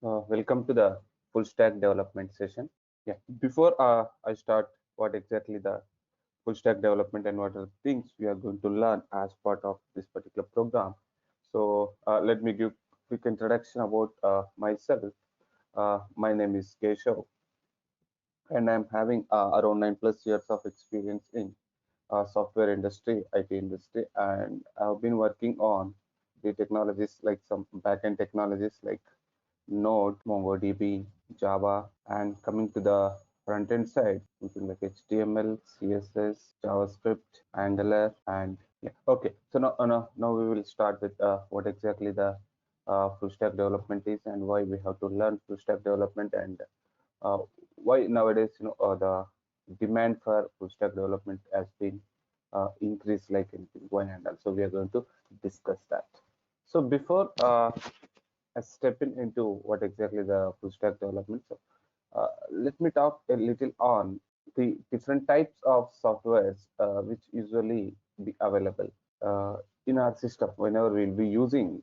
Welcome to the full stack development session. Yeah, before I start what exactly the full stack development and what are the things we are going to learn as part of this particular program. So let me give quick introduction about myself. My name is Keshav and I'm having around 9+ years of experience in software industry, IT industry, and I've been working on the technologies like some backend technologies like Node, MongoDB, Java, and coming to the front end side, something like HTML, CSS, JavaScript, Angular, and yeah. Okay, so now we will start with what exactly the full stack development is and why we have to learn full stack development and uh, why nowadays the demand for full stack development has been increased like anything. Why, and also we are going to discuss that. So before stepping into what exactly the full stack development. So, let me talk a little on the different types of softwares which usually be available uh, in our system whenever we'll be using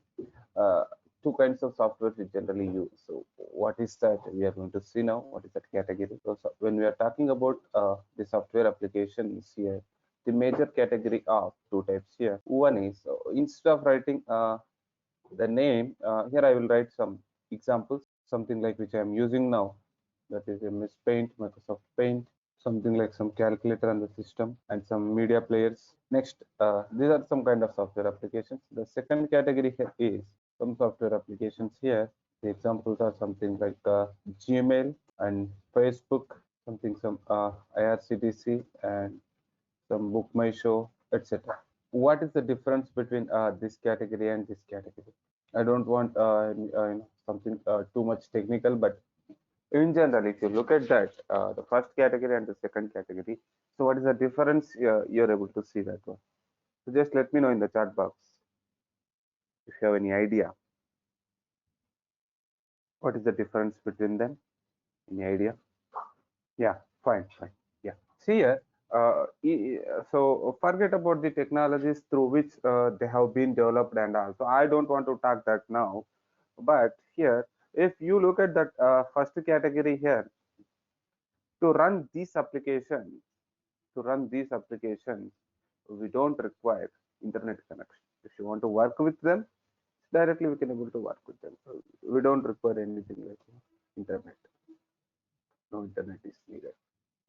uh, two kinds of software we generally use. So, what is that? We are going to see now. What is that category? So when we are talking about the software applications here, the major category of two types here. One is instead of writing the name here I will write some examples, something like which I am using now, that is MS Paint, Microsoft Paint, something like some calculator on the system and some media players. Next, these are some kind of software applications. The second category here is some software applications here. The examples are something like Gmail and Facebook, something some IRCTC and some Book My Show, etc. What is the difference between this category and this category? I don't want something too much technical, but in general, if you look at that, the first category and the second category, so what is the difference? You're able to see that one. So just let me know in the chat box if you have any idea. What is the difference between them? Any idea? Yeah, fine. Yeah. See here, so forget about the technologies through which they have been developed and also. I don't want to talk that now. But here, if you look at that first category here, to run these applications, we don't require internet connection. If you want to work with them, directly we can able to work with them. So we don't require anything like internet. No internet is needed.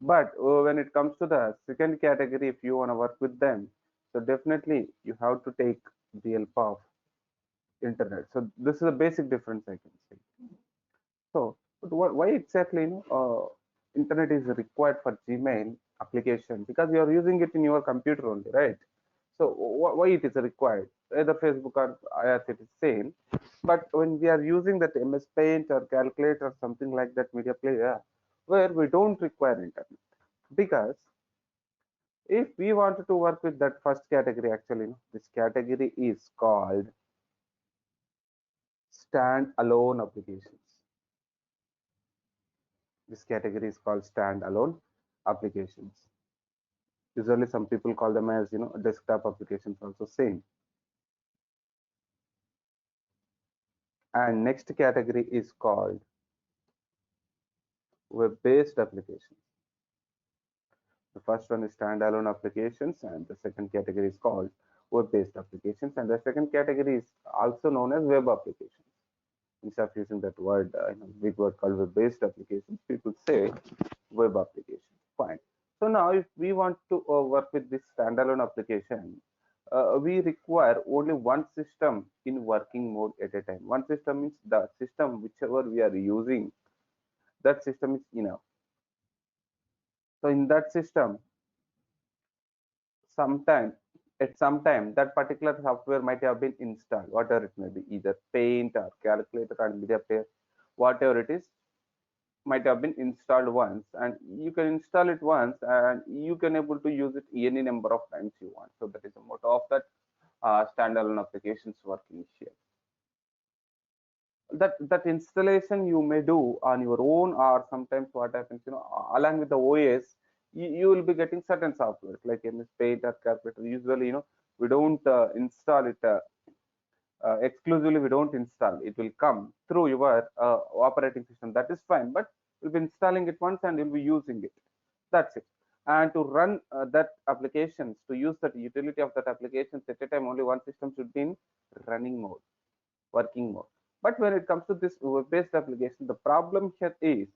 But when it comes to the second category, if you want to work with them, so definitely you have to take the help of internet. So this is a basic difference I can say. So, but why exactly internet is required for Gmail application? Because you are using it in your computer only, right? So why it is required? Either Facebook or IaaS it is same. But when we are using that MS Paint or Calculate or something like that media player, where we don't require internet, because if we wanted to work with that first category, actually, this category is called standalone applications. This category is called standalone applications. Usually some people call them as desktop applications also same. And next category is called web-based applications. The first one is standalone applications and the second category is called web-based applications, and the second category is also known as web applications. Instead of using that word, big word called web-based applications, people say web application. Fine. So now if we want to work with this standalone application, we require only one system in working mode at a time. One system means the system whichever we are using, that system is enough. So in that system, sometime at some time that particular software might have been installed, whatever it may be, either Paint or Calculator or Media Player, whatever it is, might have been installed once, and you can install it once and you can able to use it any number of times you want. So that is the motto of that standalone applications working here. That installation you may do on your own, or sometimes what happens, along with the OS, you will be getting certain softwares like MS Paint or Calculator. Usually, we don't install it exclusively we don't install. It will come through your operating system. That is fine, but you'll be installing it once and you'll be using it. That's it. And to run that applications, to use that utility of that applications at a time, only one system should be in running mode, working mode. But when it comes to this web-based application, the problem here is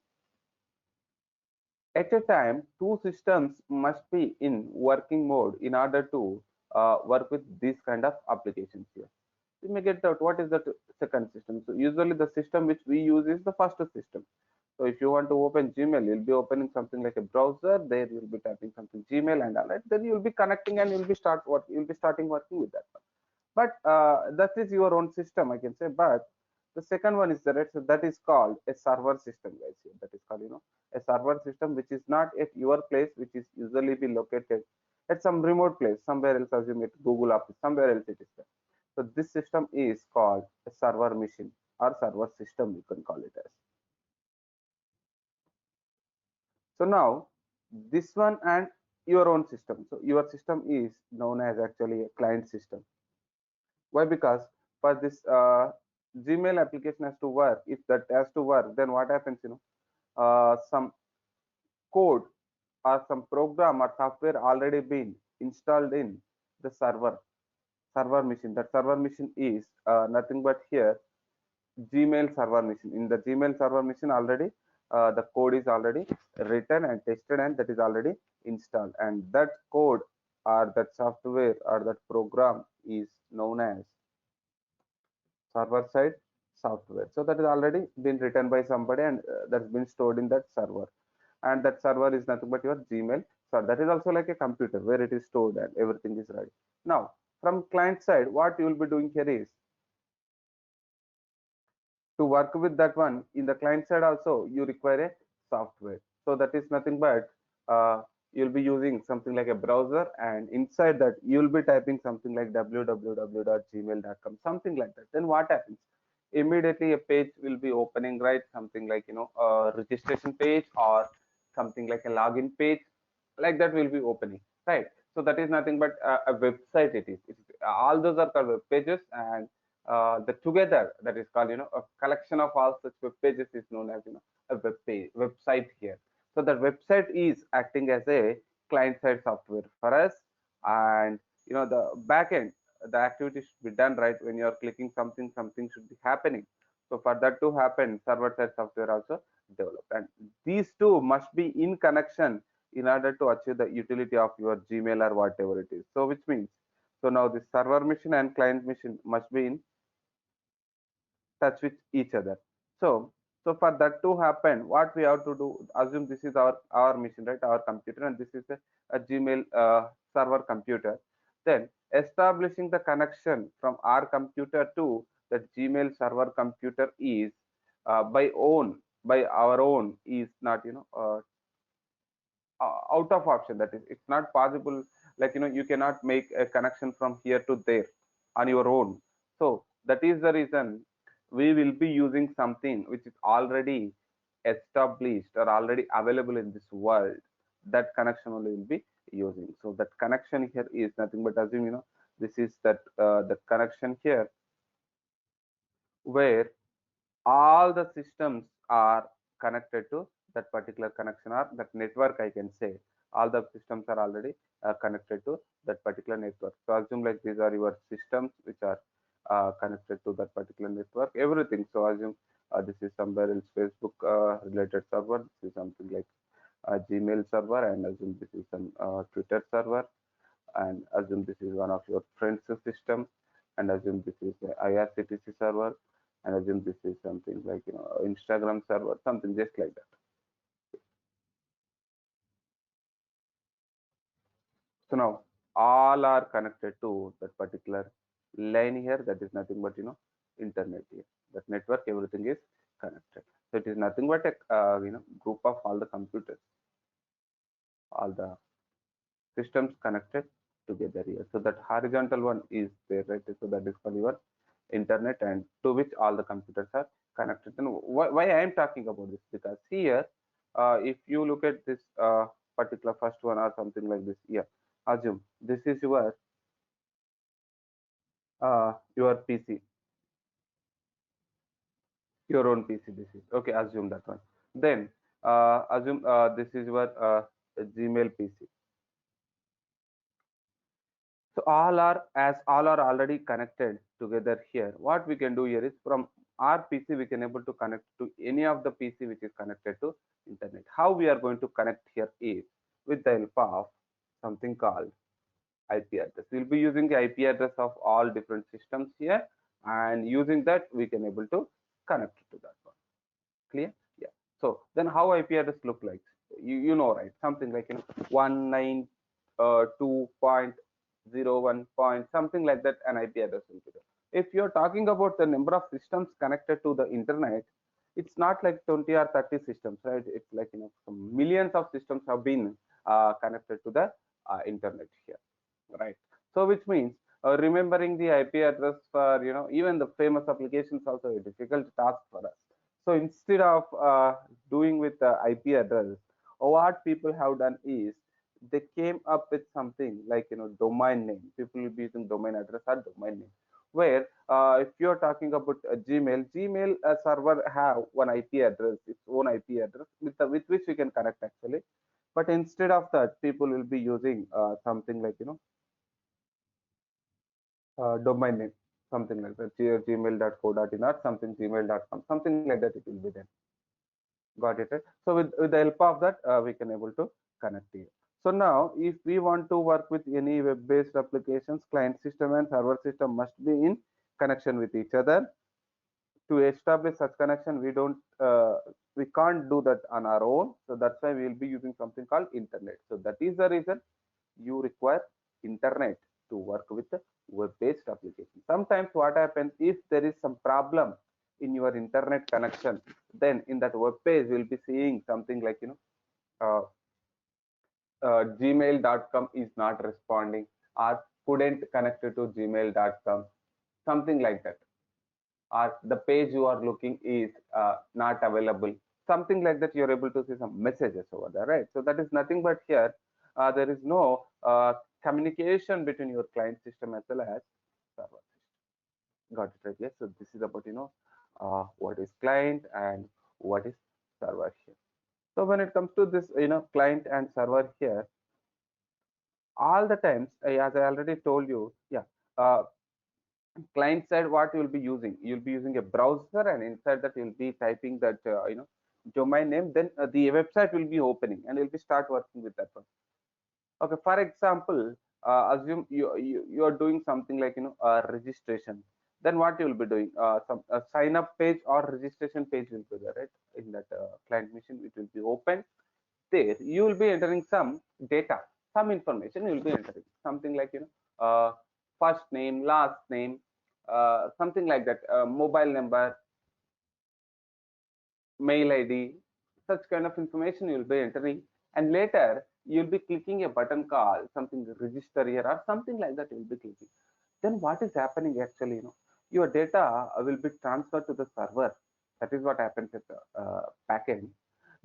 at a time, two systems must be in working mode in order to work with these kind of applications here. You may get out what is the second system. So usually the system which we use is the first system. So if you want to open Gmail, you'll be opening something like a browser. There you'll be typing something Gmail and all that. Then you'll be connecting and you'll be starting working with that one. But that is your own system, I can say. But the second one is that is called a server system, guys. Here. That is called a server system which is not at your place, which is usually be located at some remote place, somewhere else. Assume it Google Office, somewhere else it is there. So this system is called a server machine or server system, you can call it as. So now this one and your own system. So your system is known as actually a client system. Why? Because for this Gmail application has to work. If that has to work, then what happens? Some code or some program or software already been installed in the server machine. That server machine is nothing but here Gmail server machine. In the Gmail server machine already the code is already written and tested and that is already installed, and that code or that software or that program is known as server side software. So that is already been written by somebody and that's been stored in that server, and that server is nothing but your Gmail. So that is also like a computer where it is stored and everything is ready. Now from client side, what you will be doing here is to work with that one in the client side also you require a software. So that is nothing but you'll be using something like a browser, and inside that you'll be typing something like www.gmail.com, something like that. Then what happens? Immediately a page will be opening, right? Something like a registration page or something like a login page, like that will be opening, right? So that is nothing but a website. All those are called web pages, and the together that is called a collection of all such web pages is known as a website here. So the website is acting as a client side software for us, and the backend, the activity should be done, right? When you are clicking something, something should be happening. So for that to happen, server side software also developed, and these two must be in connection in order to achieve the utility of your Gmail or whatever it is. So which means, so now the server machine and client machine must be in touch with each other. So for that to happen, what we have to do, assume this is our machine, right? Our computer, and this is a Gmail server computer. Then establishing the connection from our computer to the Gmail server computer is by our own is not out of option. That is, it's not possible. Like you cannot make a connection from here to there on your own. So that is the reason we will be using something which is already established or already available in this world. That connection only will be using. So that connection here is nothing but, assume this is that the connection here where all the systems are connected to that particular connection or that network, I can say. All the systems are already connected to that particular network. So assume like these are your systems which are connected to that particular network, everything. So assume this is somewhere else Facebook related server, this is something like a Gmail server, and assume this is some Twitter server, and assume this is one of your friends system, and assume this is the IRCTC server, and assume this is something like Instagram server, something just like that. So now all are connected to that particular line here. That is nothing but internet here. That network, everything is connected. So it is nothing but a group of all the computers, all the systems connected together here. So that horizontal one is there, right? So that is called your internet, and to which all the computers are connected. And why I am talking about this? Because here, if you look at this particular first one or something like this, yeah, assume this is your PC. Your own PC. This is okay. Assume that one. Then assume this is your Gmail PC. So all are already connected together here. What we can do here is from our PC we can able to connect to any of the PC which is connected to internet. How we are going to connect here is with the help of something called IP address. We'll be using the IP address of all different systems here, and using that we can able to connect to that one. Clear? Yeah. So then how IP address look like? You know, right? Something like 192.01 point something like that, an IP address will be there. If you're talking about the number of systems connected to the internet, it's not like 20 or 30 systems, right? It's like some millions of systems have been connected to the internet here, right? So which means remembering the IP address for even the famous applications also a difficult task for us. So instead of doing with the IP address, what people have done is they came up with something like domain name. People will be using domain address or domain name. Where if you're talking about Gmail server have one IP address, its own IP address with which we can connect actually. But instead of that, people will be using something like domain name, something like that, gmail.co.in or something gmail.com, something like that. It will be there. Got it, right? So with the help of that, we can able to connect here. So now, if we want to work with any web-based applications, client system and server system must be in connection with each other. To establish such connection, we can't do that on our own. So that's why we will be using something called internet. So that is the reason you require internet to work with the web-based application. Sometimes what happens if there is some problem in your internet connection, then in that web page we'll be seeing something like uh, gmail.com is not responding or couldn't connect to gmail.com, something like that, or the page you are looking is not available, something like that. You're able to see some messages over there, right? So that is nothing but here there is no communication between your client system as well as server system. Got it, right? Yes. So this is about what is client and what is server here. So when it comes to this client and server here, all the times as I already told you, yeah, uh, client side, what you'll be using, you'll be using a browser, and inside that you'll be typing that domain name, then the website will be opening and you'll be start working with that one. Okay, for example, assume you are doing something like registration. Then what you will be doing, some sign up page or registration page will be there, right? In that client machine it will be open. There you will be entering some data, some information you will be entering, something like first name, last name, something like that, mobile number, mail id, such kind of information you will be entering. And later you'll be clicking a button called something register here or something like that, you will be clicking. Then what is happening actually, your data will be transferred to the server. That is what happens at the backend.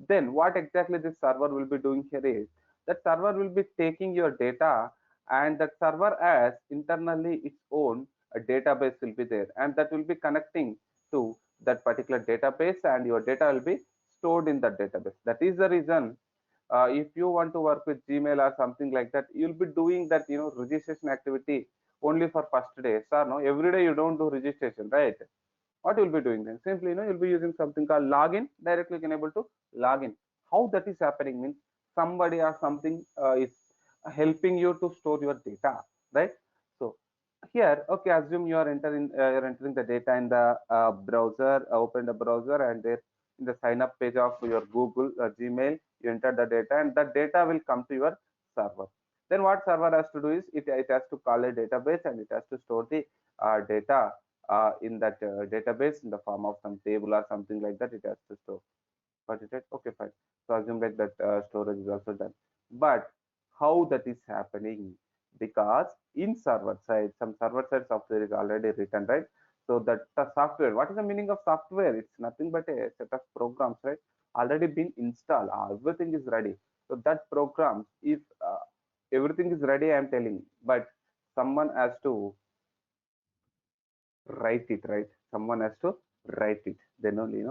Then what exactly this server will be doing here is that server will be taking your data, and that server has internally its own database will be there, and that will be connecting to that particular database, and your data will be stored in that database. That is the reason if you want to work with Gmail or something like that, you'll be doing that registration activity only for first day. Sir, no, every day you don't do registration, right? What you'll be doing then? Simply, you'll be using something called login. Directly you can able to log in. How that is happening means somebody or something is helping you to store your data, right? So here, okay, assume you're entering the data in the browser. Open the browser, and there in the sign up page of your Google Gmail, you enter the data, and that data will come to your server. Then what server has to do is it has to call a database, and it has to store the data in that database in the form of some table or something like that. It has to store. Got it, right? Okay, fine. So assume like that storage is also done. But how that is happening? Because in server side, some server side software is already written, right? So that the software, what is the meaning of software? It's nothing but a set of programs, right? Already been installed. Everything is ready. So that program, if everything is ready, I am telling, but someone has to write it, right? Someone has to write it, then only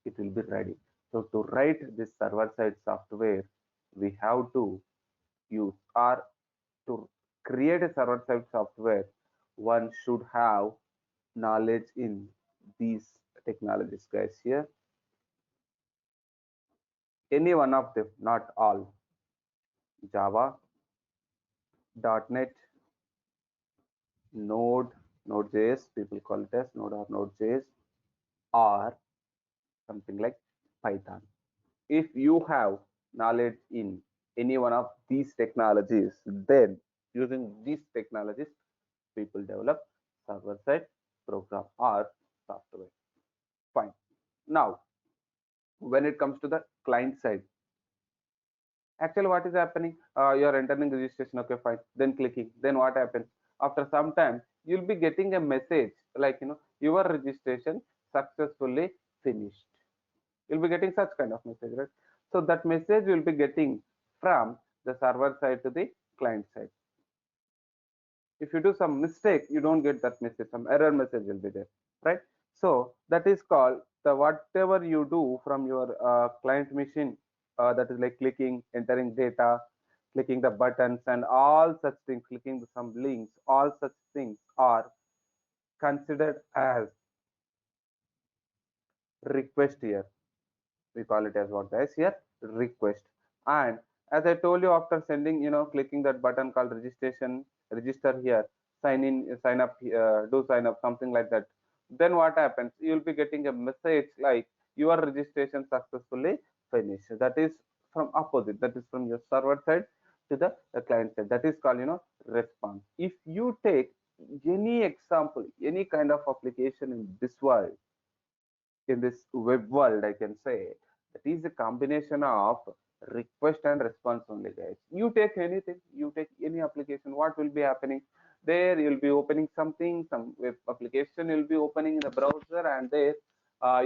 it will be ready. So to write this server side software, we have to use, or to create a server side software, one should have knowledge in these technologies, guys. Here, any one of them, not all. Java, .NET, Node, Node.js, people call it as Node or Node.js, or something like Python. If you have knowledge in any one of these technologies, then using these technologies, people develop server side program or software. Fine. Now, when it comes to the client side, actually what is happening? You are entering registration, okay, fine. Then clicking. Then what happens? After some time, you'll be getting a message like your registration successfully finished. You'll be getting such kind of message, right? So that message will be getting from the server side to the client side. If you do some mistake, you don't get that message. Some error message will be there, right? So that is called the whatever you do from your client machine, that is like clicking, entering data, clicking the buttons and all such things, clicking some links, all such things are considered as request here. We call it as what, guys? Here, request. And as I told you, after sending, clicking that button called registration, register here, sign in, sign up, do sign up, something like that. Then what happens? You'll be getting a message like your registration successfully finished. That is from opposite, that is from your server side to the client side. That is called response. If you take any example, any kind of application in this world, in this web world, I can say that is a combination of request and response only, guys. You take anything, you take any application, what will be happening there? You'll be opening something, some web application you'll be opening in the browser, and there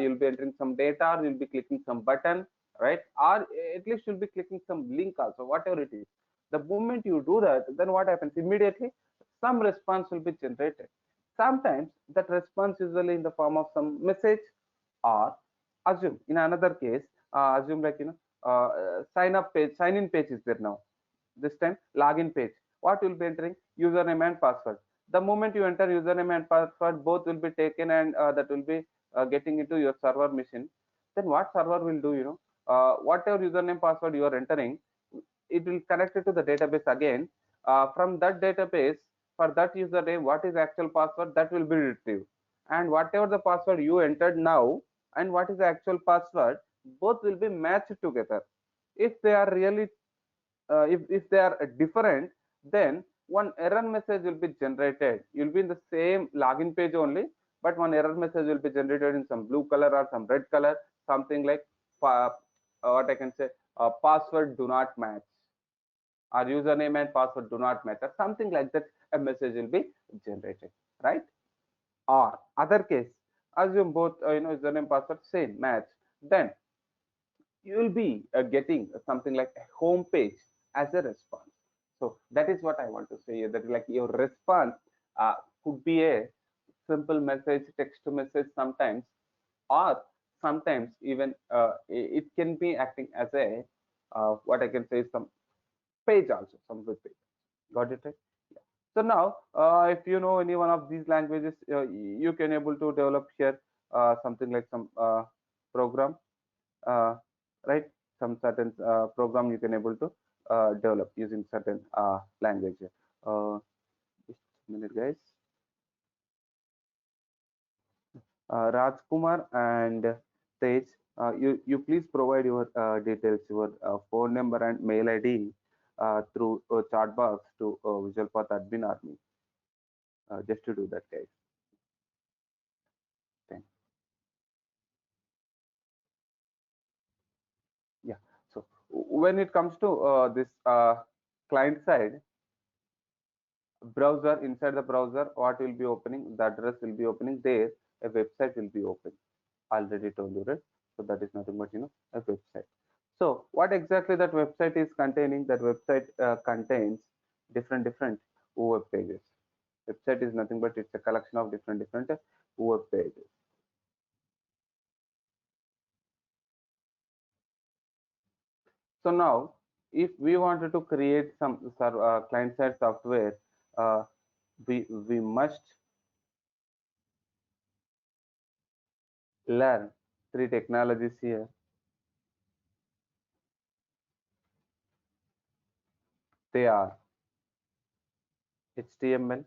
you'll be entering some data, or you'll be clicking some button, right? Or at least you'll be clicking some link also, whatever it is. The moment you do that, then what happens? Immediately some response will be generated. Sometimes that response usually in the form of some message, or assume in another case, assume like sign up page, sign in page is there now. This time login page, what will be entering? Username and password. The moment you enter username and password, both will be taken, and that will be getting into your server machine. Then what server will do, whatever username password you are entering, it will connect it to the database again. From that database, for that username, what is actual password, that will be retrieved. And whatever the password you entered now and what is the actual password, both will be matched together. If they are really if they are different, then one error message will be generated. You'll be in the same login page only, but one error message will be generated in some blue color or some red color, something like what I can say, password do not match, or username and password do not match, or something like that. A message will be generated, right? Or other case, assume both username password same match, then you will be getting something like a home page as a response. So that is what I want to say here, that like your response could be a simple message, text to message sometimes, or sometimes even it can be acting as a what I can say, some page also, some web page. Got it, right? Yeah. So now, if you know any one of these languages, you can able to develop here something like some program, uh, right? Some certain program you can able to develop using certain language. Just a minute, guys. Rajkumar and Tej, you please provide your details, your phone number and mail ID through chat box to Visual Path Admin Army. Just to do that, guys. Thanks. Yeah. So when it comes to this client side browser, inside the browser, what will be opening? The address will be opening there. A website will be open. Already told you, right? So that is nothing but a website. So what exactly that website is containing? That website contains different web pages. Website is nothing but it's a collection of different web pages. So now, if we wanted to create some client-side software, uh, we must learn three technologies here. They are HTML,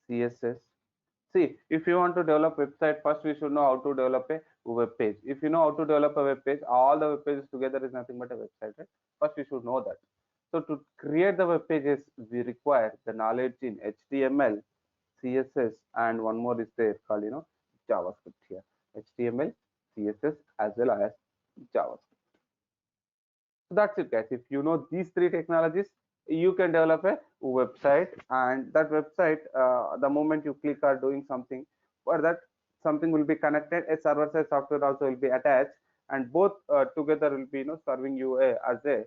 CSS. See, if you want to develop website, first we should know how to develop a web page. If you know how to develop a web page, all the web pages together is nothing but a website, right? First we should know that. So to create the web pages, we require the knowledge in HTML, CSS, and one more is there called JavaScript here. HTML, CSS, as well as JavaScript. So that's it, guys. If you know these three technologies, you can develop a website, and that website, the moment you click or doing something, for that something will be connected. A server-side software also will be attached, and both together will be serving you as a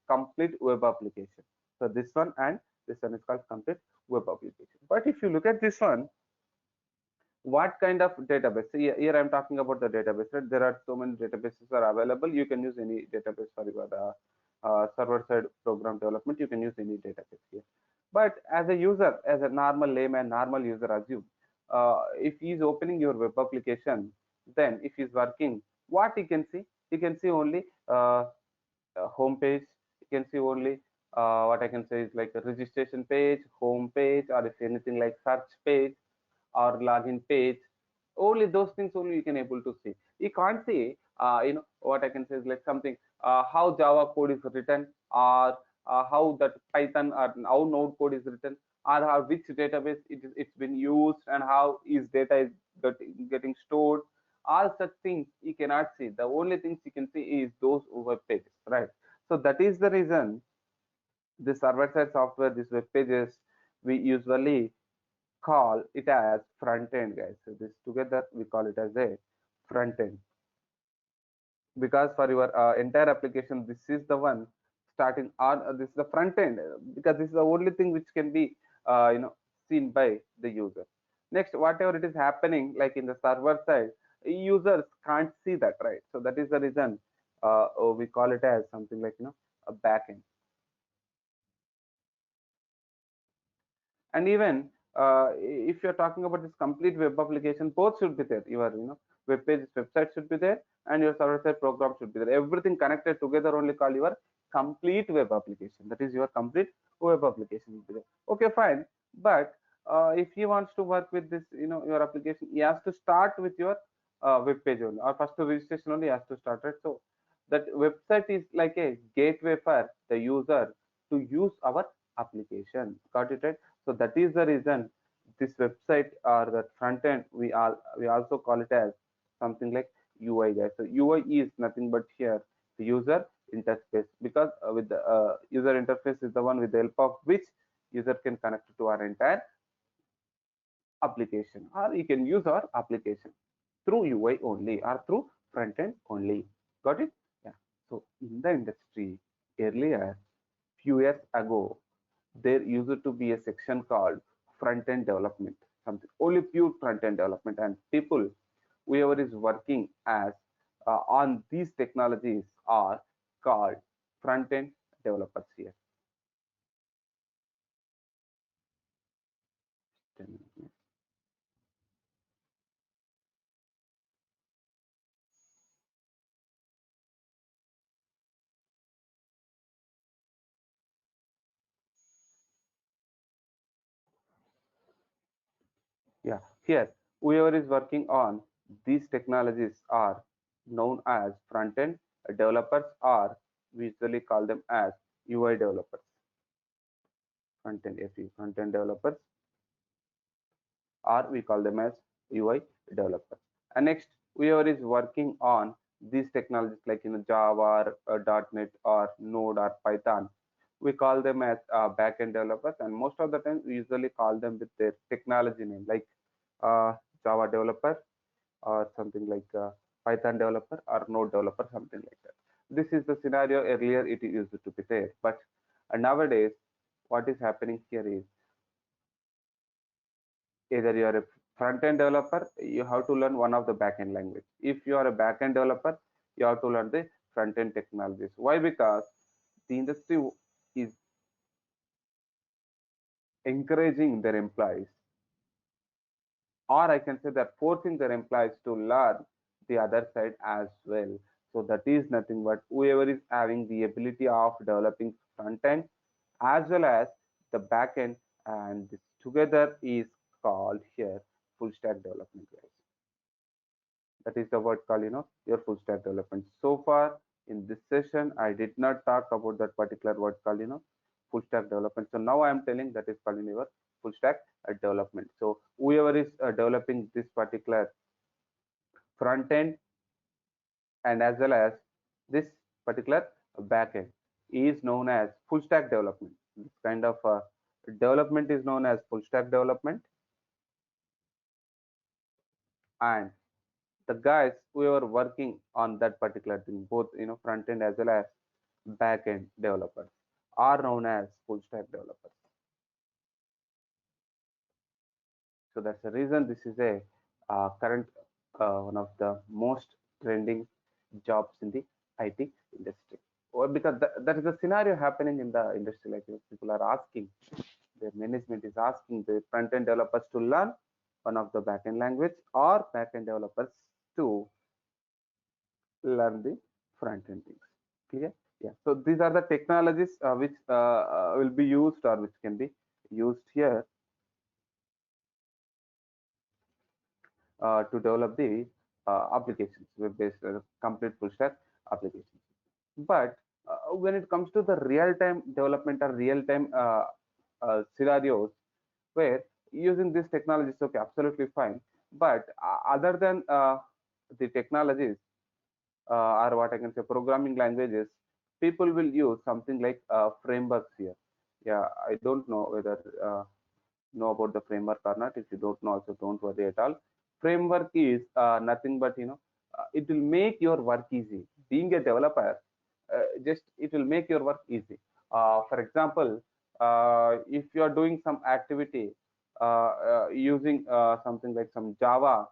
complete web application. So this one and this one is called complete web application. But if you look at this one, what kind of database? So here I'm talking about the database, right? There are so many databases are available. You can use any database for your server side program development. You can use any database here. But as a user, as a normal layman, normal user, assume if he is opening your web application, then if he's working, what he can see only home page. You can see only what I can say is like a registration page, home page, or if anything like search page or login page. Only those things only you can able to see. You can't see what I can say is like something how Java code is written, or how that Python or how Node code is written, or how which database it's been used, and how is data is getting stored. All such things you cannot see. The only things you can see is those web pages, right? So that is the reason the server side software, these web pages, we usually call it as front end, guys. So this together we call it as a front end, because for your entire application, this is the one starting on this is the front end, because this is the only thing which can be seen by the user. Next, whatever it is happening like in the server side, users can't see that, right? So that is the reason we call it as something like a back end. And even if you're talking about this complete web application, both should be there. Your web page website should be there, and your server side program should be there. Everything connected together only call your complete web application. That is your complete web application will be there. Okay, fine. But if he wants to work with this your application, he has to start with your web page only, or first to registration only he has to start, right? So that website is like a gateway for the user to use our application. Got it, right? So that is the reason this website or that front end we also call it as something like UI, guys. So UI is nothing but here the user interface, because with the user interface is the one with the help of which user can connect to our entire application, or you can use our application through UI only or through front end only. Got it? Yeah. So in the industry earlier, few years ago, there used to be a section called front end development, something only pure front end development, and people whoever is working as on these technologies are called front end developers here. Yeah, here whoever is working on these technologies are known as front end developers, or we usually call them as UI developers. Front end developers, or we call them as UI developers. And next, whoever is working on these technologies like Java, or .NET, or Node, or Python, we call them as backend developers. And most of the time, we usually call them with their technology name, like uh, Java developer, or something like Python developer, or Node developer, something like that. This is the scenario. Earlier it used to be there, but nowadays what is happening here is either you are a front end developer, you have to learn one of the back end language. If you are a back end developer, you have to learn the front-end technologies. Why? Because the industry is encouraging their employees, or I can say they're forcing their employees to learn the other side as well. So that is nothing but whoever is having the ability of developing front end as well as the back end, and this together is called here full stack development, guys. That is the word called, your full stack development. So far in this session, I did not talk about that particular word called, full stack development. So now I am telling that is called in your full stack development. So whoever is developing this particular front end and as well as this particular back end is known as full stack development. This kind of development is known as full stack development, and the guys who are working on that particular thing, both front end as well as back end developers, are known as full stack developers. So that's the reason this is a current one of the most trending jobs in the IT industry. Or because that is a scenario happening in the industry, like people are asking, their management is asking the front end developers to learn one of the back end language, or back end developers to learn the front end things. Clear? Yeah. So these are the technologies which will be used or which can be used here to develop the applications, web-based complete full stack applications. But when it comes to the real-time development or real-time scenarios where using these technologies, okay, absolutely fine. But other than the technologies, or what I can say, programming languages, people will use something like frameworks here. Yeah, I don't know whether know about the framework or not. If you don't know, also don't worry at all. Framework is nothing but it will make your work easy. Being a developer, just it will make your work easy. For example, if you are doing some activity using something like some Java,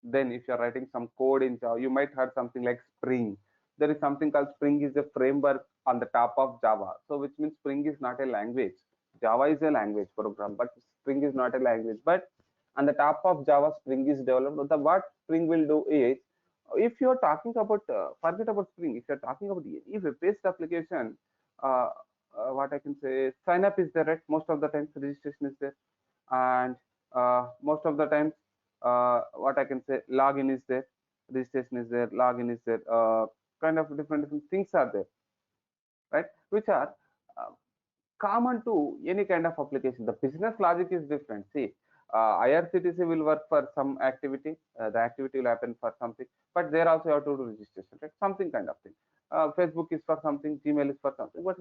then if you're writing some code in Java, you might have something like Spring. There is something called Spring is a framework on the top of Java. So which means Spring is not a language. Java is a language program, but Spring is not a language. But on the top of Java, Spring is developed. The what Spring will do is, if you're talking about, forget about Spring, if you're talking about any web-based application, uh, what I can say, sign up is there, right? Most of the times registration is there, and most of the times what I can say, login is there, registration is there, login is there, kind of different things are there, right? Which are uh, common to any kind of application. The business logic is different. See, IRCTC will work for some activity, the activity will happen for something, but there also you have to do registration, right? Something kind of thing. Facebook is for something, Gmail is for something, but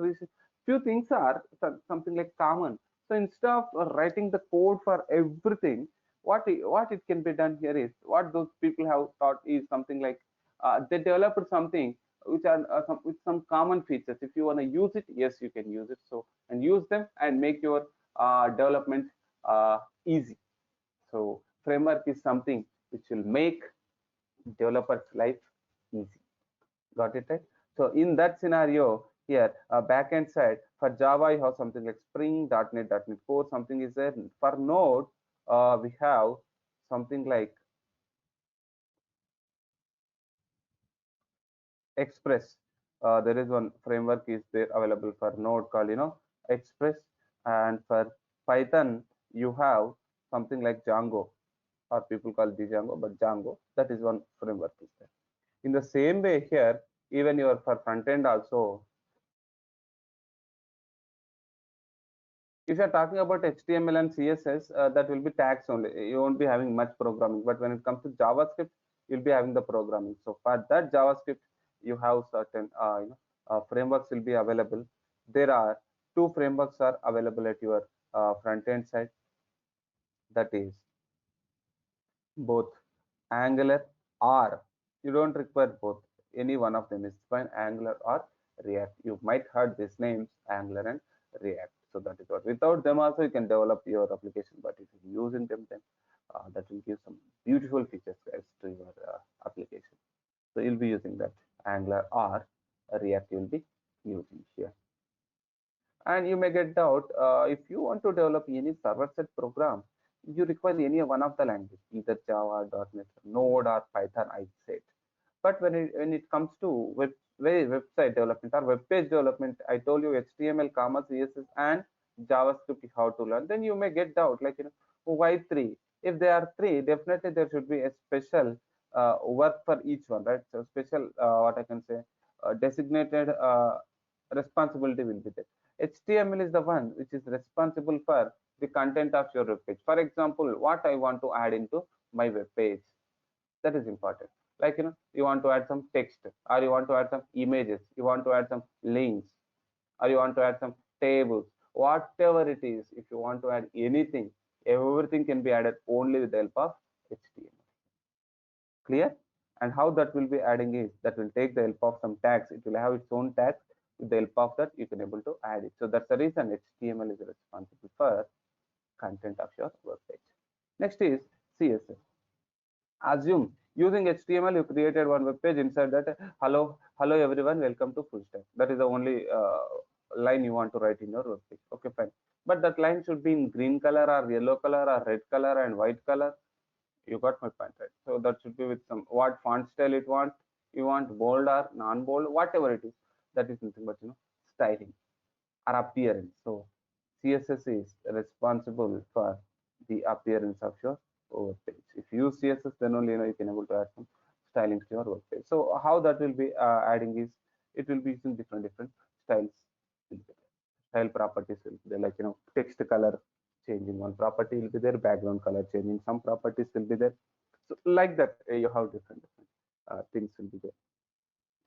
few things are something like common. So instead of writing the code for everything, what it can be done here is, what those people have thought is something like they developed something which are with some common features. If you want to use it, yes, you can use it. So and use them and make your development easy. So framework is something which will make developers life easy. Got it, right? So in that scenario here, backend side for Java, you have something like Spring, .NET, .NET Core, something is there. For Node, we have something like Express. There is one framework is there available for Node called Express, and for Python you have something like Django, or people call it Django, but Django, that is one framework is there. In the same way here, even your for front end also, if you are talking about HTML and CSS, that will be tags only. You won't be having much programming. But when it comes to JavaScript, you'll be having the programming. So for that JavaScript, you have certain frameworks will be available. There are two frameworks are available at your front end side. That is both Angular, or you don't require both. Any one of them is fine, Angular or React. You might heard these names, Angular and React. So that is what. Without them also you can develop your application, but if you're using them, then that will give some beautiful features, guys, to your application. So you'll be using that Angular or React you will be using here. And you may get doubt, if you want to develop any server-side program, you require any one of the language, either Java, .NET, Node, or Python, I said. But when it comes to website development or web page development, I told you HTML, comma, CSS, and JavaScript how to learn. Then you may get doubt, like, why three? If there are three, definitely there should be a special work for each one, right? So special, what I can say, designated responsibility will be there. HTML is the one which is responsible for the content of your web page. For example, what I want to add into my web page, that is important. Like, you want to add some text, or you want to add some images, you want to add some links, or you want to add some tables, whatever it is. If you want to add anything, everything can be added only with the help of HTML. Clear? And how that will be adding is that will take the help of some tags. It will have its own tags. With the help of that, you can able to add it. So that's the reason HTML is responsible for content of your web page. Next is CSS. Assume using HTML you created one web page. Inside that, hello everyone, welcome to full stack. That is the only line you want to write in your web page. Okay, fine. But that line should be in green color or yellow color or red color and white color. You got my point, right? So that should be with some what font style it want. You want bold or non-bold, whatever it is. That is nothing but styling or appearance. So CSS is responsible for the appearance of your web page. If you use CSS, then only you can able to add some styling to your web page. So how that will be adding is, it will be using different styles. Style properties will be there, like text color changing one property will be there, background color changing some properties will be there. So like that, you have different things will be there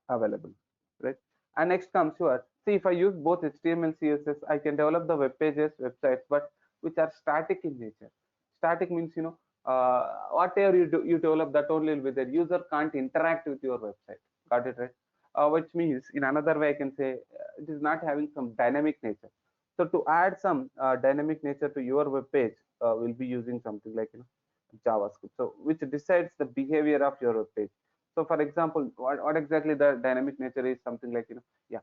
available, right? And next comes your, see, if I use both HTML CSS, I can develop the web pages, websites, but which are static in nature. Static means whatever you do, you develop, that only will be there. User can't interact with your website. Got it, right? Which means, in another way I can say, it is not having some dynamic nature. So to add some dynamic nature to your web page, we'll be using something like JavaScript, so which decides the behavior of your web page. So for example, what exactly the dynamic nature is, something like yeah,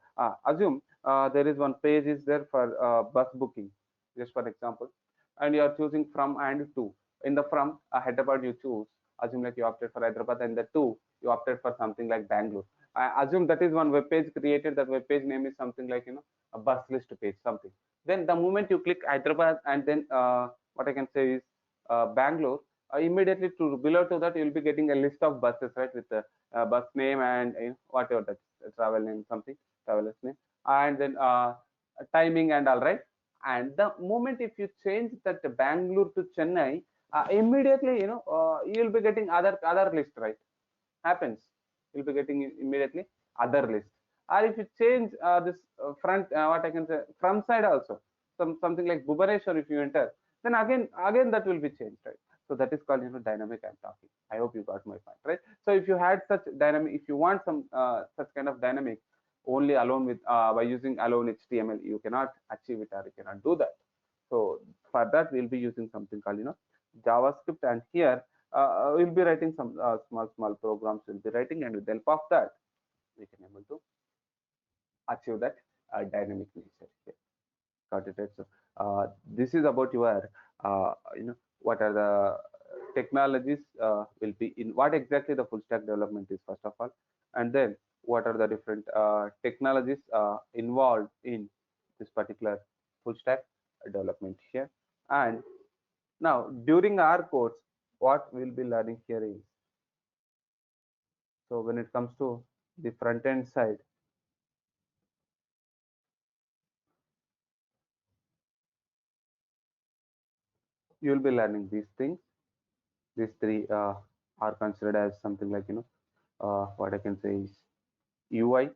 assume there is one page is there for bus booking, just for example, and you are choosing from and to. In the from Hyderabad you choose, assume like you opted for Hyderabad, and the to you opted for something like Bangalore. I assume that is one web page created. That web page name is something like a bus list page, something. Then the moment you click Hyderabad, and then what I can say is Bangalore, immediately to below to that you'll be getting a list of buses, right, with the bus name and whatever that travel name, something traveler's name, and then timing and all, right. And the moment if you change that Bangalore to Chennai, immediately you'll be getting other list, right? Happens, you'll be getting immediately other list. Or if you change this front, what I can say, from side also, something like Bhubaneswar, if you enter, then again that will be changed, right? So that is called dynamic I'm talking. I hope you got my point, right? So if you had such dynamic, if you want some such kind of dynamic only alone with by using alone HTML, you cannot achieve it, or you cannot do that. So for that we'll be using something called JavaScript, and here we'll be writing some small programs we'll be writing, and with the help of that we can able to achieve that dynamic nature here. Got it, right? So this is about your what are the technologies will be in, what exactly the full stack development is, first of all, and then what are the different technologies involved in this particular full stack development here. And now during our course, what we'll be learning here is, so when it comes to the front end side, you'll be learning these things. These three are considered as something like what I can say is UI,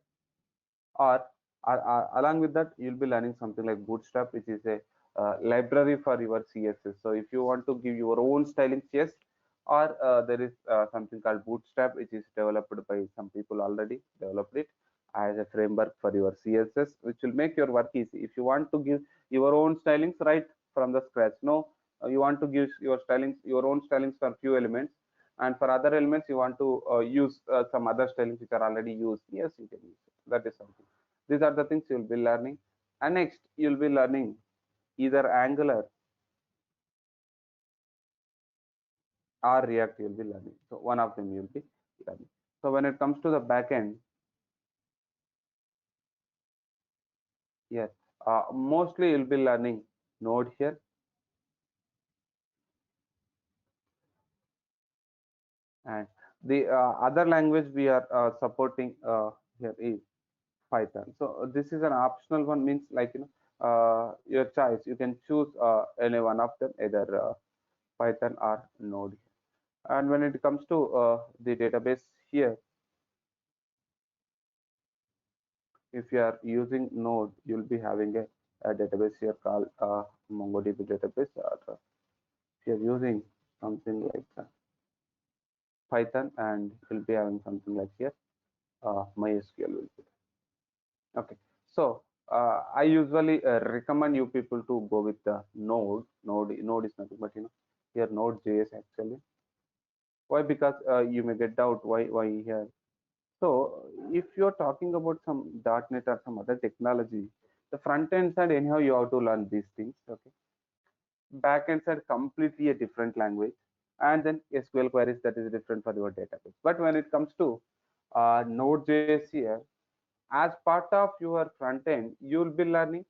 or along with that you'll be learning something like Bootstrap, which is a library for your CSS. So if you want to give your own styling, yes, or there is something called Bootstrap, which is developed by some people already developed it as a framework for your CSS, which will make your work easy. If you want to give your own stylings right from the scratch, no, you want to give your stylings, your own stylings for few elements, And for other elements, you want to use some other stylings which are already used. Yes, you can use it. That is something. These are the things you'll be learning. And next, you'll be learning either Angular or React. You'll be learning. So one of them you'll be learning. So when it comes to the backend, yes, mostly you'll be learning Node here, and the other language we are supporting here is Python. So this is an optional one, means like your choice. You can choose any one of them, either Python or Node. And when it comes to the database here, if you are using Node, you'll be having a database here called MongoDB database. Or if you're using something like Python, and you'll be having something like here MySQL will be. Okay, so I usually recommend you people to go with the Node. Node is nothing but here Node.js actually. Why? Because you may get doubt why here. So if you're talking about some .NET or some other technology, the front end side anyhow you have to learn these things. Okay, back end side completely a different language, and then SQL queries, that is different for your database. But when it comes to Node.js here, as part of your front end, you will be learning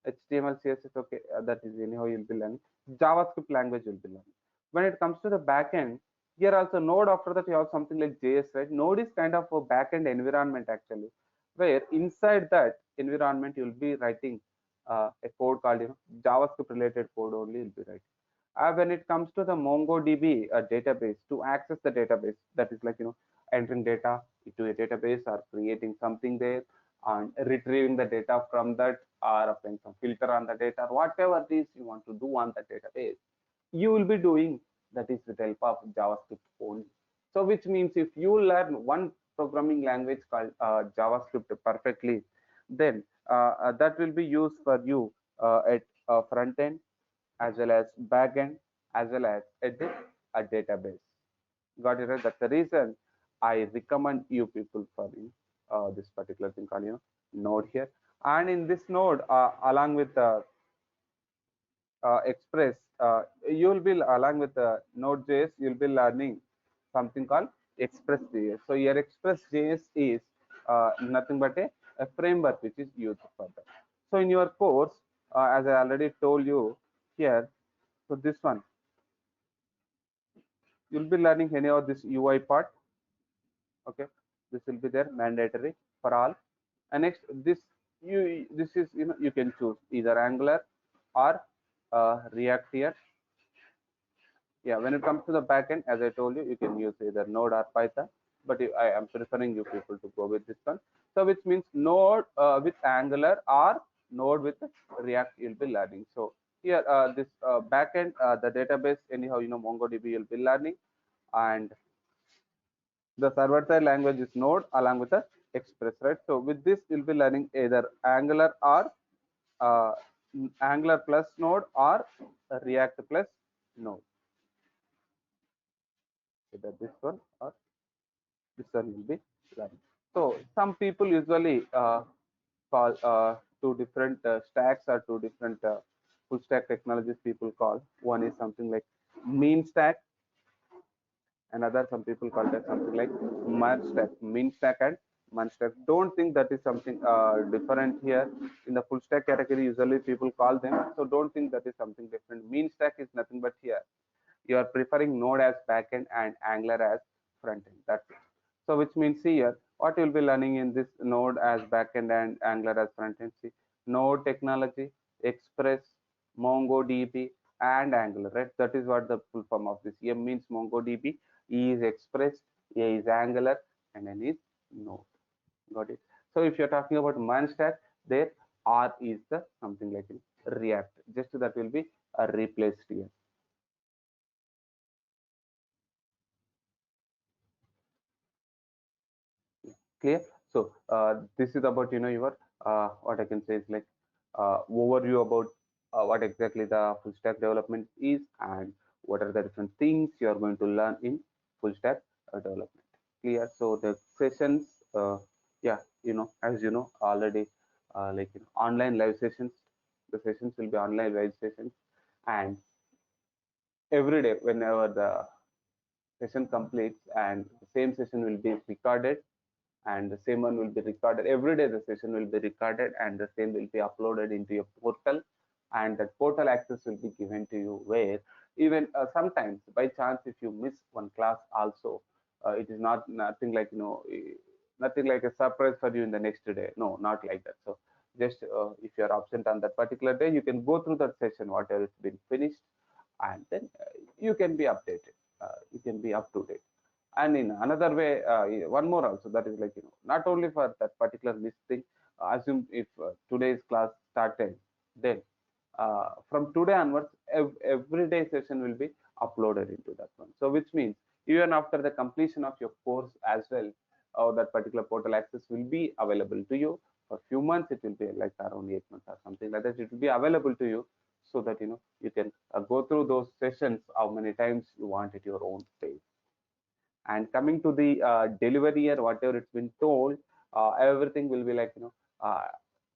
HTML, CSS. Okay, that is anyhow you'll be learning. JavaScript language you'll be learning. When it comes to the backend, here also Node. After that, you have something like JS, right? Node is kind of a backend environment actually, where inside that environment you'll be writing a code called JavaScript related code only you'll be writing. When it comes to the MongoDB database, to access the database, that is like entering data into a database or creating something there and retrieving the data from that, or applying some filter on the data, whatever it is you want to do on the database, you will be doing that is with the help of JavaScript only. So which means if you learn one programming language called JavaScript perfectly, then that will be used for you at front end as well as back end as well as at a database. Got it right? That's the reason I recommend you people for this particular thing called Node here. And in this node, along with Express, you'll be along with Node.js, you'll be learning something called Express.js. So your Express.js is nothing but a framework which is used for that. So in your course, as I already told you here, so this one, you'll be learning any of this UI part. Okay, this will be there mandatory for all. And next, this is you can choose either Angular or React here. Yeah, when it comes to the backend, as I told you, you can use either Node or Python, but I am preferring you people to go with this one. So which means Node with Angular or Node with React you'll be learning. So here this backend, the database, anyhow MongoDB you'll be learning, and the server side language is Node along with the Express, right? So with this you'll be learning either Angular or uh, Angular plus Node or React plus Node, either this one or this one will be learning. So some people usually call two different stacks or two different full stack technologies people call. One is something like mean stack, another some people call that something like merge stack. Mean stack and merge stack, don't think that is something different here. In the full stack category usually people call them, so don't think that is something different. Mean stack is nothing but here you are preferring Node as backend and Angular as front end. That's it. So which means here what you'll be learning in this Node as backend and Angular as front end. See, Node technology, Express, MongoDB, and Angular. Right? That is what the full form of this. M means MongoDB, E is Express, A is Angular, and N is Node. Got it? So if you're talking about man stack, there R is the something like React. Just that will be replaced here. Clear? So this is about your what I can say is like overview about what exactly the full stack development is and what are the different things you are going to learn in full stack development. Clear? So the sessions, yeah, as you know already, like online live sessions. The sessions will be online live sessions, and every day whenever the session completes, and the same session will be recorded, and the same one will be recorded every day. The session will be recorded, and the same will be uploaded into your portal, and that portal access will be given to you, where even sometimes by chance if you miss one class also, it is not nothing like nothing like a surprise for you in the next day. No, not like that. So just if you are absent on that particular day, you can go through that session whatever it's been finished, and then you can be updated, you can be up to date. And in another way, one more also, that is like not only for that particular list thing. Assume if today's class started, then from today onwards, every day session will be uploaded into that one. So which means even after the completion of your course as well, that particular portal access will be available to you for few months. It will be like around 8 months or something like that. It will be available to you, so that you can go through those sessions how many times you want at your own pace. And coming to the delivery or whatever it's been told, everything will be like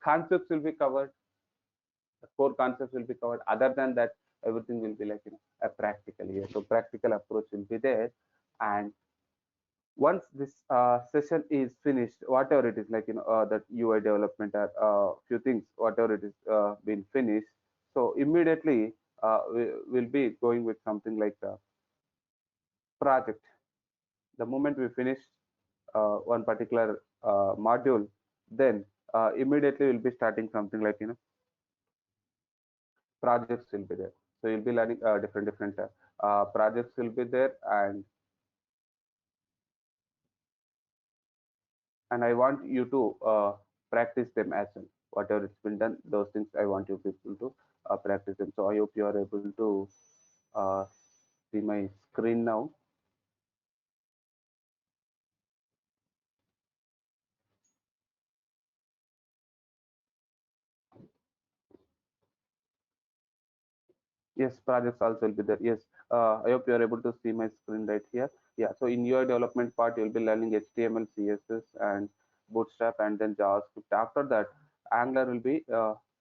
concepts will be covered, the core concepts will be covered. Other than that, everything will be like a practical here. So practical approach will be there. And once this session is finished, whatever it is like that UI development or few things, whatever it is been finished, so immediately we'll be going with something like a project. The moment we finish one particular module, then immediately we'll be starting something like projects will be there. So you'll be learning different projects will be there, and I want you to practice them as well. Whatever it's been done, those things I want you people to practice them. So I hope you are able to uh, see my screen now. Yes, projects also will be there. Yes, I hope you are able to see my screen right here. Yeah, so in your development part, you'll be learning HTML, CSS, and Bootstrap, and then JavaScript. After that, Angular will be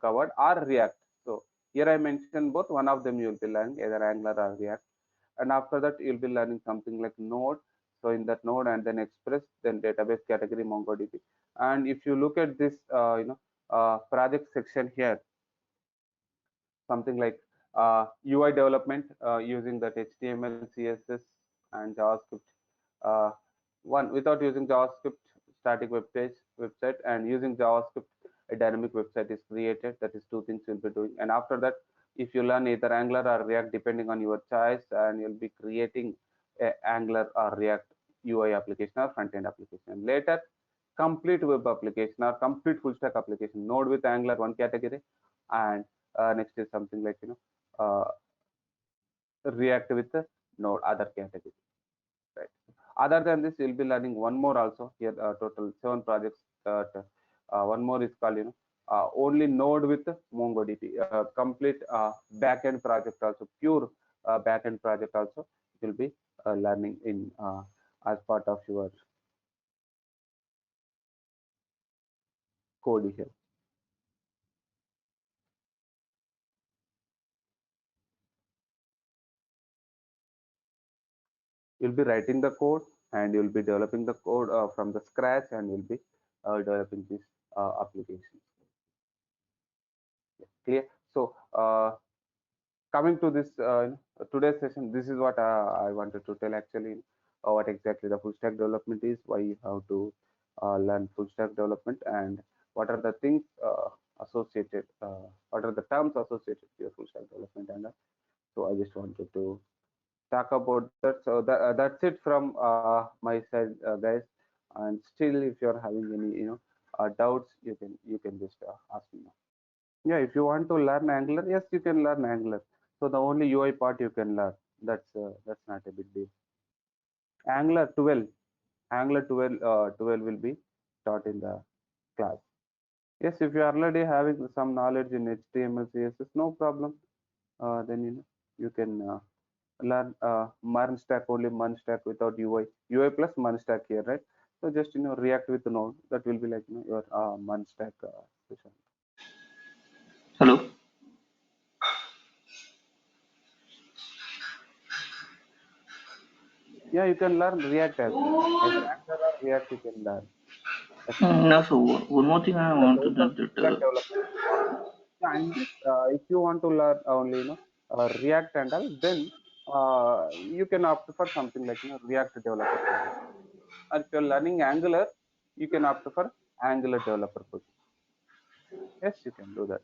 covered, or React. So here I mentioned both. One of them you'll be learning either Angular or React, and after that you'll be learning something like Node. So in that Node, and then Express, then database category MongoDB. And if you look at this, project section here, something like UI development using that HTML, CSS, and JavaScript. Uh, One, without using JavaScript, static web page, website, and using JavaScript, a dynamic website is created. That is two things you'll be doing. And after that, if you learn either Angular or React, depending on your choice, and you'll be creating a Angular or React UI application or front-end application. Later, complete web application or complete full stack application. Node with Angular, one category, and next is something like React with the Node, other category. Right. Other than this, you'll be learning one more also here. Total 7 projects. One more is called only Node with MongoDB. Complete backend project also, pure backend project also. You'll be learning in as part of your code here. You'll be writing the code, and you'll be developing the code from the scratch, and you'll be developing this application. Clear? So coming to this today's session, this is what I wanted to tell actually, what exactly the full stack development is, why you have to learn full stack development, and what are the things associated, what are the terms associated with your full stack development. And so I just wanted to talk about that. So that's it from my side, guys. And still, if you're having any doubts, you can just ask me. Yeah, if you want to learn Angular, yes, you can learn Angular. So the only UI part you can learn. That's not a big deal. Angular 12, Angular 12, 12 will be taught in the class. Yes, if you are already having some knowledge in HTML, CSS, no problem. Then you can learn MERN stack, only MERN stack without UI plus MERN stack here, right? So just React with Node, that will be like your MERN stack session. Hello. Yeah, you can learn React as well. Either Angular or React you can learn. That's fine. Now, so one more thing I The want to total know that stack development part. Yeah, and this, if you want to learn only React and all, then you can opt for something like React developer position. Or if you're learning Angular, you can opt for Angular developer position. Yes, you can do that.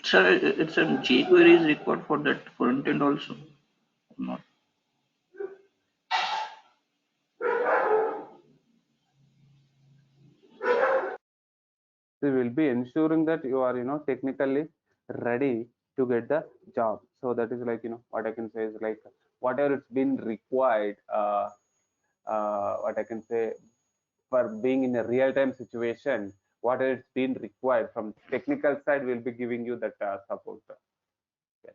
sir, it's a jQuery is required for that front end also. Not. So we will be ensuring that you are technically ready to get the job. So that is like what I can say is like whatever it's been required. What I can say for being in a real-time situation, what has been required from technical side, will be giving you that support. Yes.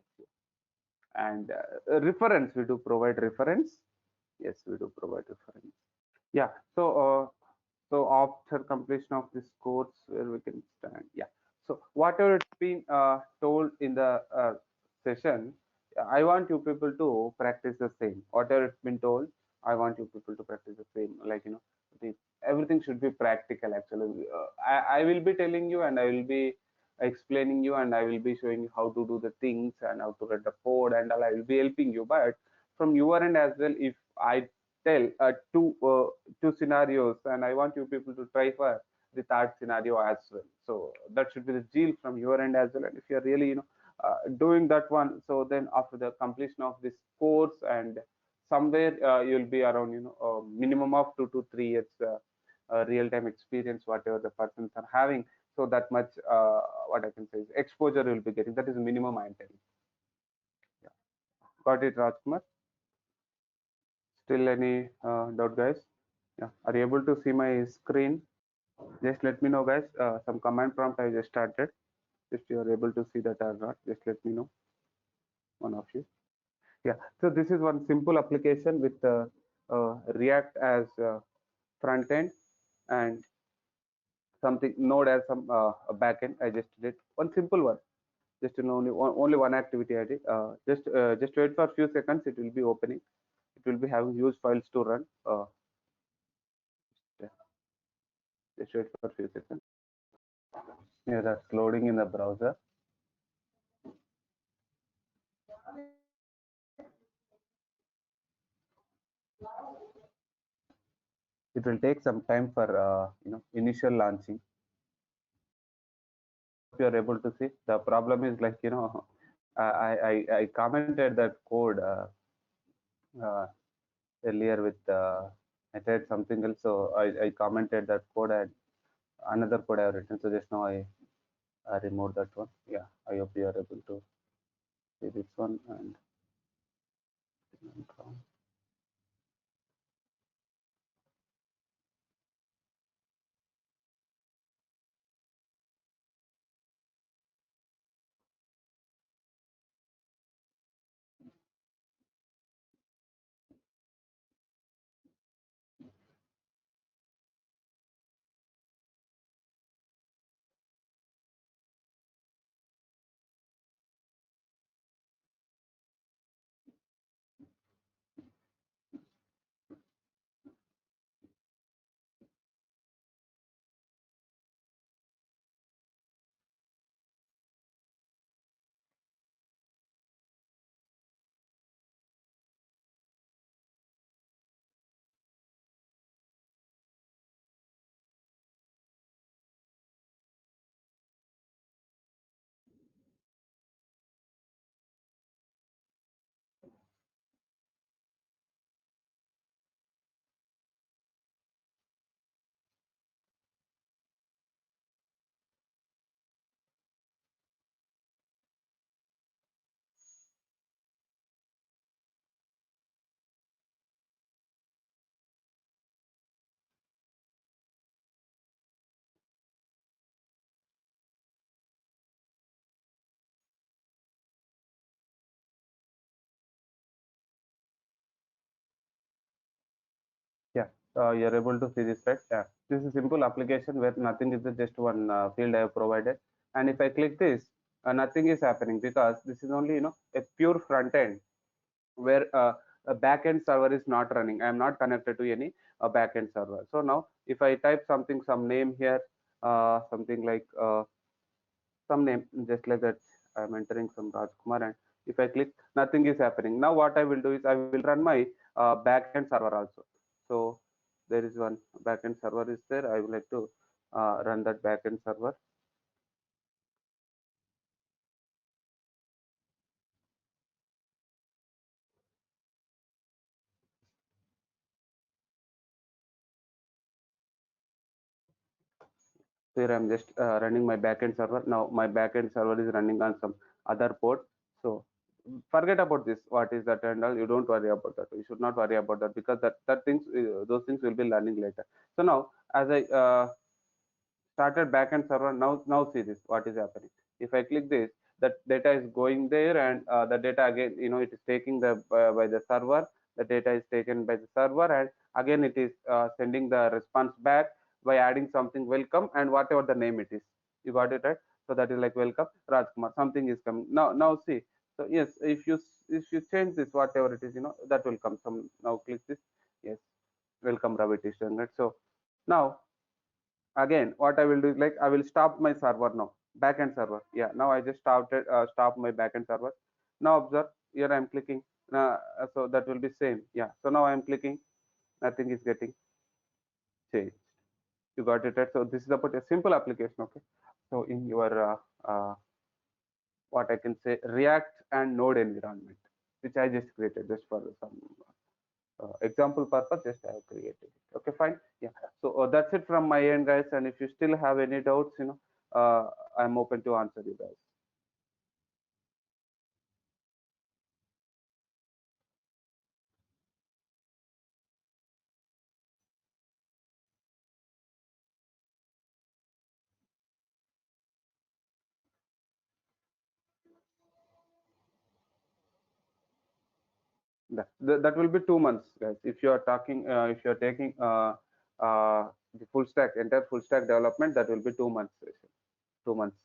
And reference, we do provide reference. Yes, we do provide reference. Yeah. So after completion of this course, where we can stand. Yeah. So whatever it's been told in the session, I want you people to practice the same. Whatever it's been told, I want you people to practice the same. Like the, everything should be practical. Actually, I will be telling you, and I will be explaining you, and I will be showing you how to do the things and how to write the code, and all. I will be helping you. But from your end as well, if I tell two scenarios, and I want you people to try for the third scenario as well. So that should be the deal from your end as well. And if you're really doing that one, so then after the completion of this course, and somewhere you'll be around minimum of 2 to 3 years real-time experience, whatever the persons are having. So that much what I can say is exposure you'll be getting. That is minimum, I'm telling. Yeah. Got it, Rajkumar? Still any doubt, guys? Yeah. Are you able to see my screen? Just let me know, guys. Some command prompt I just started. If you are able to see that or not, just let me know. One of you. Yeah. So this is one simple application with React as front end and something Node as some back end. I just did one simple one. Just only one activity I did. Just wait for a few seconds. It will be opening. It will be having huge files to run. Just wait for a few seconds. Yeah, that's loading in the browser. It will take some time for initial launching. If you are able to see, the problem is like I commented that code uh, earlier with I tried something else, so I commented that code and another code I have written. So just now I removed that one. Yeah, I hope you are able to see this one and You're able to see this, right? Yeah. This is simple application where nothing is just one field I have provided. And if I click this, nothing is happening because this is only a pure front end where a backend server is not running. I am not connected to any backend server. So now if I type something, some name here, something like some name, just like that, I'm entering some Rajkumar, and if I click, nothing is happening. Now what I will do is I will run my backend server also. So there is one backend server is there. I would like to run that backend server. Here I'm just running my backend server. Now my backend server is running on some other port. So forget about this. What is that and all? You don't worry about that. You should not worry about that because that things those things will be learning later. So now as I started backend server, now see this what is happening. If I click this, that data is going there, and the data again, it is taking the by the server. The data is taken by the server, and again it is sending the response back by adding something welcome and whatever the name it is. You got it, right? So that is like welcome Rajkumar, something is coming now. See, so yes, if you change this, whatever it is, that will come. Some now click this. Yes, welcome Ravi Tishan, right? So now again what I will do is like I will stop my server now, backend server. Yeah, now I just stop my backend server. Now observe, here I'm clicking. So that will be same. Yeah, so now I'm clicking, nothing is getting changed. You got it, right? So this is about a simple application. Okay, so in your what I can say, React and Node environment, which I just created just for some example purpose, just I have created it. Okay, fine. Yeah. So that's it from my end, guys. And if you still have any doubts, I'm open to answer you guys. That will be 2 months, guys. If you are talking, if you are taking the full stack, entire full stack development, that will be 2 months. 2 months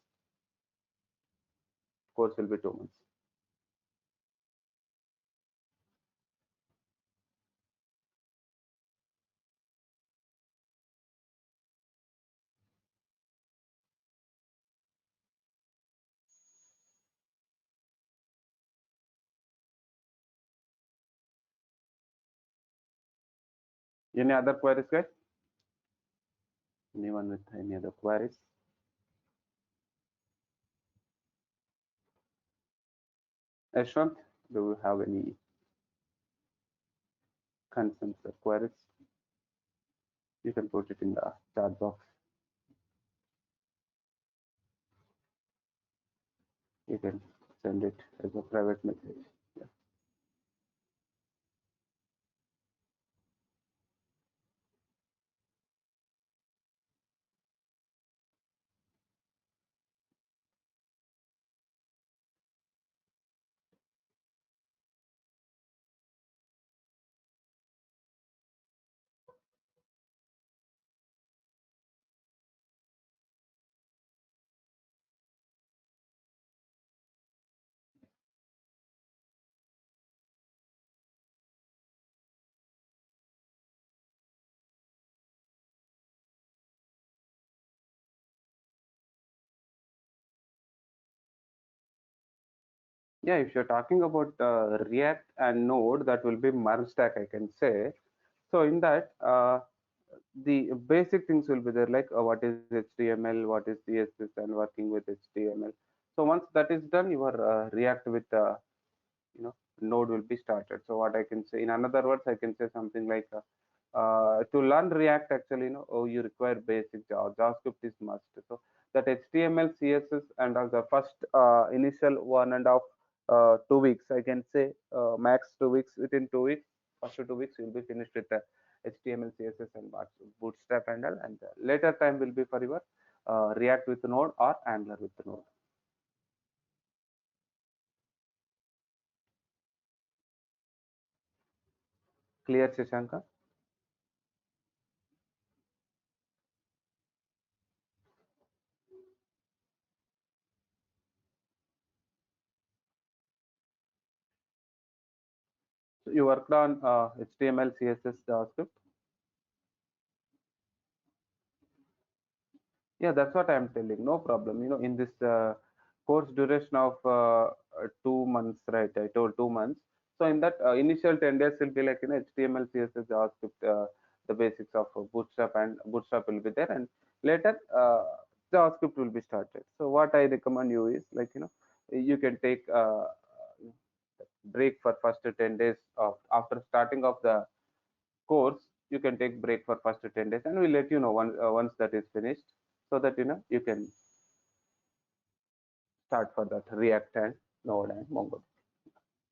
course will be 2 months. Any other queries, guys? Anyone with any other queries? Ashwant, do you have any concerns or queries? You can put it in the chat box. You can send it as a private message. Yeah. Yeah, if you're talking about React and Node, that will be merge stack, I can say. So in that, the basic things will be there, like what is HTML, what is CSS, and working with HTML. So once that is done, your React with Node will be started. So what I can say, in another words, I can say something like to learn React, actually, you require basic Java. JavaScript is must. So that HTML, CSS, and all the first initial 1.5 2 weeks, I can say max 2 weeks. Within 2 weeks, first 2 weeks, you'll be finished with the HTML, CSS, and Bootstrap and all. And later time will be for your React with Node or Angular with Node. Clear, Shashanka? So you worked on HTML, CSS, JavaScript. Yeah, that's what I'm telling. No problem. In this course duration of 2 months, right? I told 2 months. So in that initial 10 days will be like HTML, CSS, JavaScript, the basics of Bootstrap, and Bootstrap will be there, and later JavaScript will be started. So what I recommend you is like you can take break for first 10 days of after starting of the course. You can take break for first 10 days, and we'll let you know once that is finished, so that you can start for that React and Node and Mongo.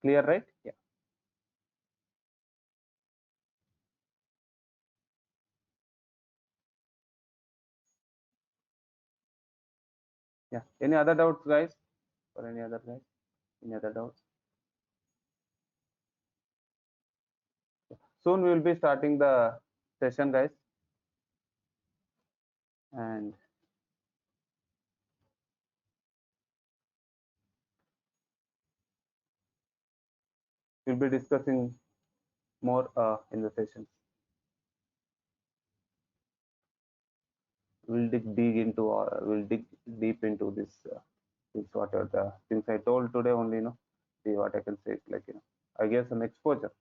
Clear, right? Yeah. Yeah. Any other doubts, guys? Or any other guys? Any other doubts? Soon we will be starting the session, guys, and we'll be discussing more in the session. We'll dig deep into this what are the things I told today only. See what I can say is like I guess some exposure.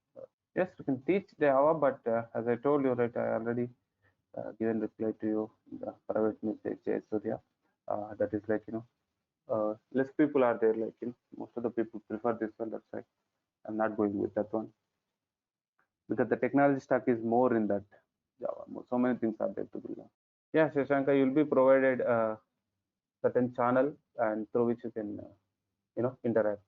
Yes, we can teach Java, but as I told you, right, I already given reply to you in the private message. So yeah, that is like less people are there. Like most of the people prefer this one. That's why I'm not going with that one, because the technology stack is more in that Java. So many things are there to be learned. Yeah, Shashanka, you'll be provided a certain channel, and through which you can interact.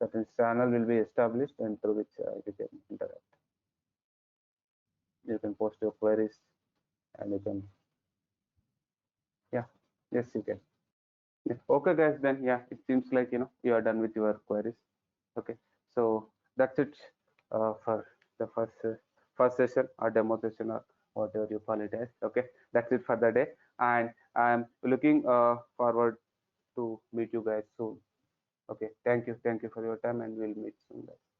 Certain channel will be established, and through which you can interact. You can post your queries, and you can, yeah, yes, you can. Yeah. Okay, guys, then yeah, it seems like you are done with your queries. Okay, so that's it for the first session or demo session or whatever you call it as. Okay, that's it for the day, and I'm looking forward to meet you guys soon. Okay, thank you for your time, and we'll meet soon, guys.